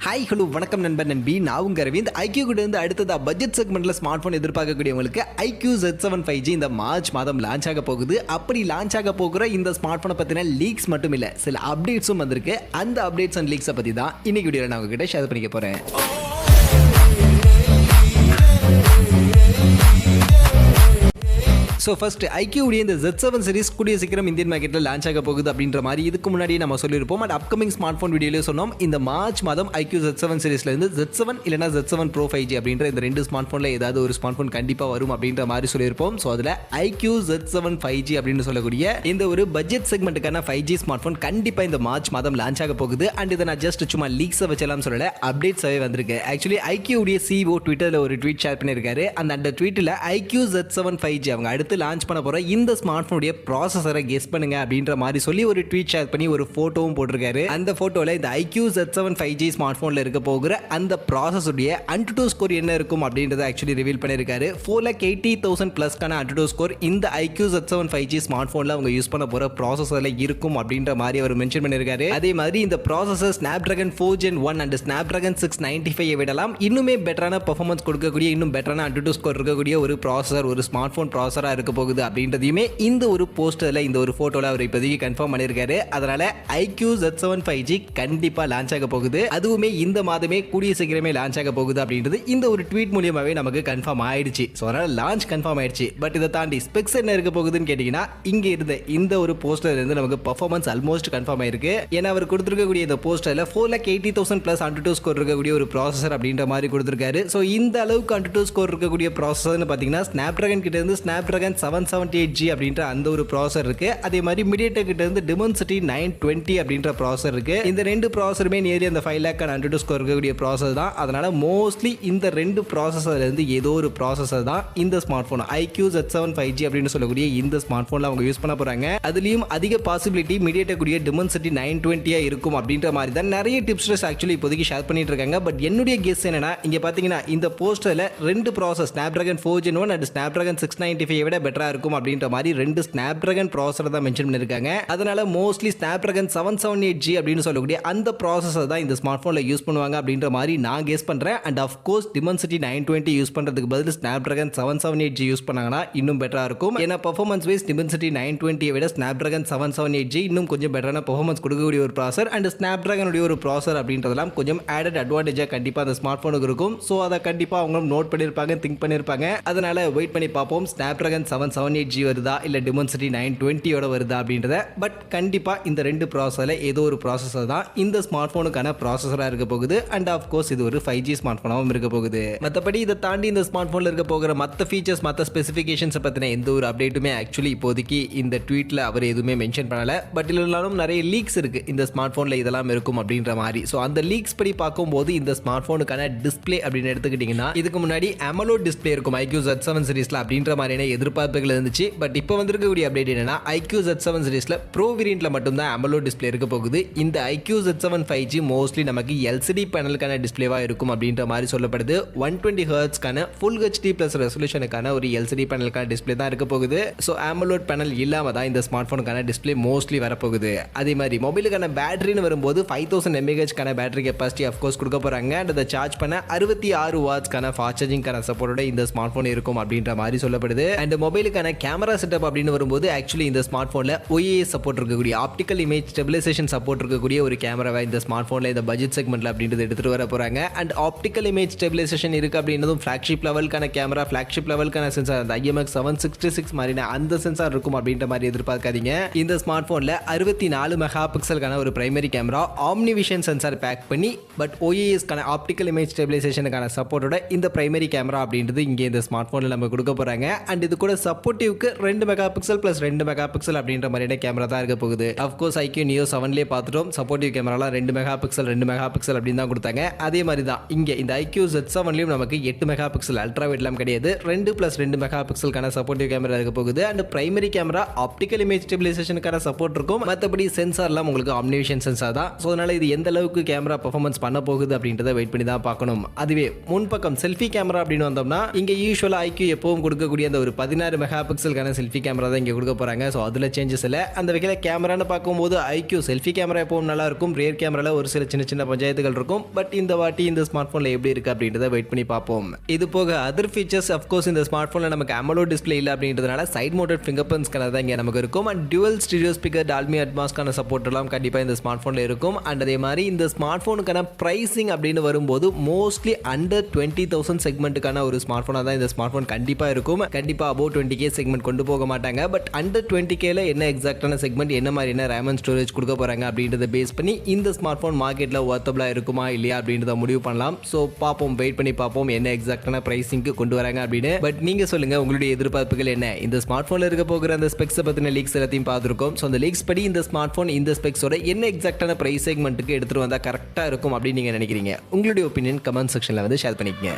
Hi hello வணக்கம் நண்பர் நண்பி, நான் உங்க அரவிந்த். IQoo கூட இருந்து அடுத்ததா பட்ஜெட் செக்மெண்ட்ல ஸ்மார்ட் போன் எதிர்பார்க்கக்கூடியவங்களுக்கு IQoo Z7 5G இந்த மார்ச் மாதம் லான்ச் ஆக போகுது. அப்படி லான்ச் ஆக போகிற இந்த ஸ்மார்ட் போனை பத்தின லீக்ஸ் மட்டும் இல்ல, சில அப்டேட்ஸும் வந்திருக்கு. அந்த அப்டேட்ஸ் அண்ட் லீக்ஸை பத்தி தான் இன்னைக்கு வீடியோல நான் உங்ககிட்ட ஷேர் பண்ணிக்க போறேன். ஸோ ஃபர்ஸ்ட் IQoo உடைய இந்த Z7 சீரிஸ் கூடிய சீக்கிரம் இந்தியன் மார்க்கெட்டில் லான்ச் ஆக போகுது அப்படின்ற மாதிரி இதுக்கு முன்னாடி நம்ம சொல்லியிருப்போம். அண்ட் அப்கமிங் ஸ்மார்ட் ஃபோன் வீடியோலேயே சொன்னோம், இந்த மார்ச் மாதம் IQoo Z7 சீரிஸ்ல இருந்து Z7 இல்லைனா Z7 Pro 5G அப்படின்ற இந்த ரெண்டு ஸ்மார்ட் ஃபோனில் ஏதாவது ஒரு ஸ்மார்ட் ஃபோன் கண்டிப்பாக வரும் அப்படின்ற மாதிரி சொல்லியிருப்போம். ஸோ அதில் IQoo Z7 5G அப்படின்னு சொல்லக்கூடிய இந்த ஒரு பட்ஜெட் செக்மெண்ட்டுக்கான 5G ஸ்மார்ட் ஃபோன் கண்டிப்பாக இந்த மார்ச் மாதம் லான்ச் ஆக போகுது. அண்ட் இதை நான் ஜஸ்ட் சும்மா லீக்ஸை வச்சலாம் சொல்லலை, அப்டேட்ஸாகவே வந்திருக்கு. ஆக்சுவலி IQoo உடைய CEO ட்விட்டரில் ஒரு ட்வீட் ஷேர் பண்ணியிருக்காரு. அந்த ட்வீட்டில் IQoo Z7 5G அவங்க அடுத்து லான்ச் பண்ண போற இந்த ஸ்மார்ட் போனுடைய ப்ராசஸரை கெஸ் பண்ணுங்க அப்படின்ற மாதிரி சொல்லி ஒரு ட்வீட் ஷேர் பண்ணி ஒரு போட்டோவும் போட்டிருக்காரு. அந்த போட்டோல இந்த IQoo Z7 5G ஸ்மார்ட் போன்ல இருக்க போகிற அந்த ப்ராசஸருடைய AnTuTu ஸ்கோர் என்ன இருக்கும் அப்படின்றத ஆக்சுவலி ரிவீல் பண்ணிருக்காரு. 4,80,000 பிளஸ்க்கான AnTuTu ஸ்கோர் இந்த IQoo Z7 5G ஸ்மார்ட் போன்ல அவங்க யூஸ் பண்ண போற ப்ராசஸர்ல இருக்கும் அப்படின்ற மாதிரி அவர் மென்ஷன் பண்ணிருக்காரு. அதே மாதிரி இந்த processor Snapdragon 4 Gen 1 and Snapdragon 695 விடலாம் இன்னுமே பெட்டரான பெர்ஃபார்மன்ஸ் கொடுக்கக்கூடிய, இன்னும் பெட்டரான AnTuTu ஸ்கோர் இருக்கக்கூடிய ஒரு ப்ராசஸர், ஒரு ஸ்மார்ட் போன் ப்ராசஸரா இருக்க போகுது அப்படின்றதையுமே இந்த ஒரு போஸ்டர்ல, இந்த ஒரு போட்டோல அவர் இப்போதைக்கு கன்ஃபார்ம் பண்ணியிருக்காரு. அதனால IQoo Z7 5G கண்டிப்பா லான்ச் ஆக போகுது, அதுவுமே இந்த மாதமே கூடிய சீக்கிரமே லான்ச் ஆக போகுது அப்படின்றது இந்த ஒரு ட்வீட் மூலமாவே நமக்கு கன்ஃபார்ம் ஆயிடுச்சு. ஸோ அதனால லான்ச் கன்ஃபார்ம் ஆயிடுச்சு. பட் இதை தாண்டி ஸ்பெக்ஸ் என்ன இருக்க போகுதுன்னு கேட்டீங்கன்னா, இங்க இருந்த இந்த ஒரு போஸ்டர்ல இருந்து நமக்கு பெர்ஃபார்மன்ஸ் ஆல்மோஸ்ட் கன்ஃபார்ம் ஆயிருக்கு. ஏன்னா அவர் கொடுத்திருக்கக்கூடிய இந்த போஸ்டர்ல 4,80,000 பிளஸ் AnTuTu ஸ்கோர் இருக்கக்கூடிய ஒரு ப்ராசஸர் அப்படின்ற மாதிரி கொடுத்திருக்காரு. ஸோ இந்த அளவுக்கு AnTuTu ஸ்கோர் இருக்கக்கூடிய ப்ராசஸர்னு பார்த்தீங்கன்னா Snapdragon கிட்ட இருந்து Snapdragon 778G அப்படின்ற அந்த ஒரு ப்ராசஸர் இருக்கு. அதே மாதிரி MediaTek கிட்ட இருந்து Dimensity 920 அப்படின்ற ப்ராசஸர் இருக்கு. இந்த ரெண்டு ப்ராசஸருமே நியர்லி அந்த 5 lakh AnTuTu ஸ்கோர் இருக்கக்கூடிய ப்ராசஸர் தான். அதனால மோஸ்ட்லி இந்த ரெண்டு ப்ராசஸர்ல இருந்து ஏதோ ஒரு ப்ராசஸர் தான் இந்த smart phone IQoo Z7 5G அப்படின்னு சொல்லக்கூடிய இந்த ஸ்மார்ட் போன்ல அவங்க யூஸ் பண்ண போறாங்க. அதுலயும் அதிக பாசிபிலிட்டி MediaTek உடைய Dimensity 920 இருக்கும் அப்படின்ற மாதிரி தான் நிறைய டிப்ஸ் ஆக்சுவலி இப்போதைக்கு ஷேர் பண்ணிட்டு இருக்காங்க. பட் என்னுடைய கெஸ் என்னன்னா, இங்க பாத்தீங்கன்னா இந்த போஸ்டர்ல ரெண்டு process Snapdragon 4 Gen 1 and Snapdragon 695 விட பெட்டரா இருக்கும் அப்படின்ற மாதிரி ரெண்டு Snapdragon ப்ராசஸர் தான் மென்ஷன் பண்ணிருக்காங்க. அதனால மோஸ்ட்லி Snapdragon 778G அப்படின்னு சொல்லக்கூடிய அந்த ப்ராசஸர் தான் இந்த ஸ்மார்ட் போன்ல யூஸ் பண்ணுவாங்க அப்படின்ற மாதிரி நான் கெஸ் பண்றேன். And half course Dimensity 920 use பண்றதுக்கு பதில் Snapdragon 778G யூஸ் பண்ணாங்கன்னா இன்னும் பெட்டரா இருக்கும். ஏன்னா பெர்ஃபார்மன்ஸ் வைஸ் Dimensity 920 விட Snapdragon 778G இன்னும் கொஞ்சம் பெட்டரான பெர்ஃபார்மன்ஸ் கொடுக்கக்கூடிய ஒரு ப்ராசஸர். அண்ட் Snapdragon உடைய ஒரு ப்ராசஸர் அப்படின்றதெல்லாம் கொஞ்சம் ஆடட் அட்வான்டேஜா கண்டிப்பா அந்த ஸ்மார்ட் போனுக்கு இருக்கும். ஸோ அதை கண்டிப்பா அவங்க நோட் பண்ணிருப்பாங்க, திங்க் பண்ணிருப்பாங்க. அதனால வெயிட் பண்ணி பார்ப்போம் Snapdragon 778G வருதா இல்ல Dimensity 920 ஓட வருதா அப்படின்றத. பட் கண்டிப்பா இந்த ரெண்டு ப்ராசஸர்ல ஏதோ ஒரு ப்ராசஸர் தான் இந்த ஸ்மார்ட் போனுக்கான ப்ராசஸரா இருக்க போகுது. அண்ட் ஆஃப் கோர்ஸ் இது ஒரு 5G ஸ்மார்ட் போனாவும் இருக்க போகுது. மற்றபடி இதை தாண்டி இந்த ஸ்மார்ட் போன்ல இருக்க போகிற மற்ற ஃபீச்சர்ஸ், மற்ற ஸ்பெசிஃபிகேஷன்ஸ் பத்தின எந்த ஒரு அப்டேட்டுமே ஆக்சுவலி இப்போதைக்கு இந்த ட்வீட்ல அவர் எதுவுமே மென்ஷன் பண்ணல. பட் இருந்தாலும் நிறைய லீக்ஸ் இருக்கு இந்த ஸ்மார்ட் போன்ல இதெல்லாம் இருக்கும் அப்படின்ற மாதிரி. ஸோ அந்த லீக்ஸ் படி பார்க்கும்போது இந்த ஸ்மார்ட் போனுக்கான டிஸ்பிளே அப்படின்னு எடுத்துக்கிட்டீங்கன்னா, இதுக்கு முன்னாடி AMOLED டிஸ்பிளே இருக்கும் IQoo Z7 சீரிஸ்ல அப்படின்ற மாதிரியான எதிர்பார்ப்புகள் இருந்துச்சு. பட் இப்போ வந்திருக்கக்கூடிய அப்டேட் என்னன்னா, IQoo Z7 சீரிஸ்ல ப்ரோ வேரியன்ட்ல மட்டும் தான் AMOLED டிஸ்பிளே இருக்க போகுது. இந்த IQoo Z7 5G மோஸ்ட்லி நமக்கு LCD பேனலுக்கான டிஸ்பிளேவா இருக்கும் அப்படின்ற மாதிரி சொல்லப்படுது. 120 Hz கான ஃபுல் HD பிளஸ் ரெசல்யூஷனுக்கான ஒரு LCD பேனலுக்கான டிஸ்பிளே தான் இருக்க போகுது. ஸோ AMOLED பேனல் இல்லாம தான் இந்த ஸ்மார்ட் போனுக்கான டிஸ்பிளே மோஸ்ட்லி வரப்போகுது. அதே மாதிரி மொபைலுக்கான பேட்டரின்னு வரும்போது 5000 mAh கான பேட்டரி கெப்பாசிட்டி ஆஃப் கோர்ஸ் கொடுக்க போறாங்க. அண்ட் அதை சார்ஜ் பண்ண 66 watts கான ஃபாஸ்ட் சார்ஜிங் கான சப்போர்ட்டோட இந்த ஸ்மார்ட் போன் இருக்கும் அப்படின்ற மாதிரி சொல்லப்படுது. அண்ட் மொபைலுக்கான கேமரா செட்டப் அப்படின்னு வரும்போது ஆக்சுவலி இந்த ஸ்மார்ட் போன்ல OIS சப்போர்ட் இருக்கக்கூடிய, ஆப்டிக்கல் இமேஜ் ஸ்டெபிலைசேஷன் சப்போர்ட் இருக்கக்கூடிய ஒரு கேமராவை இந்த ஸ்மார்ட் போன்ல இந்த பட்ஜெட் செக்மெண்ட்ல அப்படின்றது எடுத்துட்டு வர போறாங்க. அண்ட் ஆப்டிக்கல் இமேஜ் ஸ்டெபிலைசேஷன் இருக்கு அப்படின்றதும் ஃபிளாக்ஷிப் லெவலுக்கான கேமரா, ஃபிளாக்ஷிப் லெவலுக்கான சென்சார், அந்த IMX 766 மாதிரியான அந்த சென்சார் இருக்கும் அப்படின்ற மாதிரி எதிர்பார்க்காதீங்க. இந்த ஸ்மார்ட் போன்ல 64 மெகா பிக்சலுக்கான ஒரு primary camera, OmniVision sensor pack பண்ணி, பட் OIS கான ஆப்டிக்கல் இமேஜ் ஸ்டெபிலைசேஷனுக்கான சப்போர்ட்டோட இந்த பிரைமரி கேமரா அப்படின்றது இங்கே இந்த ஸ்மார்ட் போன்ல நம்ம கொடுக்க போறாங்க. அண்ட் இது கூட சப்போர்ட்டிவ்க்கு 2 mega pixel plus 2 mega pixel அப்படின்ற மாதிரியான கேமரா தான் இருக்க போகுது. அஃப்கோர்ஸ் IQoo Neo 7லேயே பார்த்துட்டோம், சப்போர்ட்டிவ் கேமராலாம் 2 மெகா பிக்சல் 2 மெகா பிக்சல் அப்படின்னு தான் கொடுத்தாங்க. அதே மாதிரி தான் இங்கே இந்த IQoo Z7லையும் நமக்கு 8 மெகா பிக்சல் அல்ட்ரா வைட்லாம் கிடையாது, 2 + 2 மெகா பிக்சலுக்கான சப்போர்ட்டிவ் கேமரா இருக்க போகுது. And primary camera optical image ஸ்டெபிலைசேஷனுக்கான சப்போர்ட் இருக்கும். மற்றபடி சென்சார்லாம் உங்களுக்கு ஆம்னிவிஷன் சென்சார் தான். ஸோ அதனால இது எந்த அளவுக்கு கேமரா பெர்ஃபார்மன்ஸ் பண்ண போகுது அப்படின்றத வெயிட் பண்ணி தான் பார்க்கணும். அதுவே முன்பக்கம் செல்ஃபி கேமரா அப்படின்னு வந்தோம்னா, இங்கே யூஸ்வலாக IQoo எப்பவும் கொடுக்கக்கூடிய அந்த ஒரு 16 16 மெகா பிக்சலுக்கான செல்ஃபி கேமரா தான் இங்கே கொடுக்க போகிறாங்க. ஸோ அதில் சேஞ்சஸ் இல்லை. அந்த வகையில் கேமரான்னு பார்க்கும்போது IQoo செல்ஃபி கேமரா எப்பவும் நல்லா இருக்கும். ரியர் கேமராவில் ஒரு சில சின்ன சின்ன பஞ்சாயத்துகள் இருக்கும். பட் இந்த வாட்டி இந்த ஸ்மார்ட் ஃபோனில் எப்படி இருக்குது அப்படின்றத வெயிட் பண்ணி பார்ப்போம். இது போக அதர் ஃபீச்சர்ஸ் அஃப்கோர்ஸ் இந்த ஸ்மார்ட் ஃபோனில் நமக்கு AMOLED டிஸ்பிளே இல்லை அப்படின்றதுனால side mounted finger print scanner தான் இங்கே நமக்கு இருக்கும். And dual stereo speaker Dolby அட்மாஸ்க்கான சப்போர்ட் எல்லாம் கண்டிப்பாக இந்த ஸ்மார்ட் ஃபோனில் இருக்கும். அண்ட் அதே மாதிரி இந்த ஸ்மார்ட் ஃபோனுக்கான ப்ரைஸிங் அப்படின்னு வரும்போது மோஸ்ட்லி அண்டர் 20,000 செக்மெண்ட்டுக்கான ஒரு ஸ்மார்ட் ஃபோனாக தான் இந்த ஸ்மார்ட் ஃபோன் கண்டிப்பாக இருக்கும். கண்டிப்பாக அபோவ் 20K செக்மெண்ட் கொண்டு போக மாட்டாங்க. பட் அண்டர் 20Kல என்ன எக்ஸாக்டான செக்மெண்ட், என்ன மாதிரியான ரேம் அண்ட் ஸ்டோரேஜ் கொடுக்க போகிறாங்க அப்படின்றத பேஸ் பண்ணி இந்த ஸ்மார்ட் ஃபோன் மார்க்கெட்டில் ஒர்த்தபிளாக இருக்குமா இல்லையா அப்படின்றத முடிவு பண்ணலாம். ஸோ பார்ப்போம், வெயிட் பண்ணி பார்ப்போம் என்ன எக்ஸாக்டான ப்ரைஸிங்க்கு கொண்டு வராங்க அப்படின்னு. பட் நீங்கள் சொல்லுங்கள், உங்களுடைய எதிர்பார்ப்புகள் என்ன? இந்த ஸ்மார்ட் ஃபோனில் இருக்க போகிற அந்த ஸ்பெக்ஸை பற்றின லீக்ஸ் எல்லாத்தையும் பார்த்துருக்கோம். ஸோ அந்த லீக்ஸ் படி இந்த ஸ்மார்ட் ஃபோன் இந்த ஸ்பெக்ஸோட என்ன எக்ஸாக்டான ப்ரைஸ் செக்மெண்ட்டுக்கு எடுத்துகிட்டு வந்தால் கரெக்டாக இருக்கும் அப்படின்னு நீங்கள் நினைக்கிறீங்க? உங்களுடைய ஒப்பீனியன் கமெண்ட் செக்ஷனில் வந்து ஷேர் பண்ணிக்கங்க.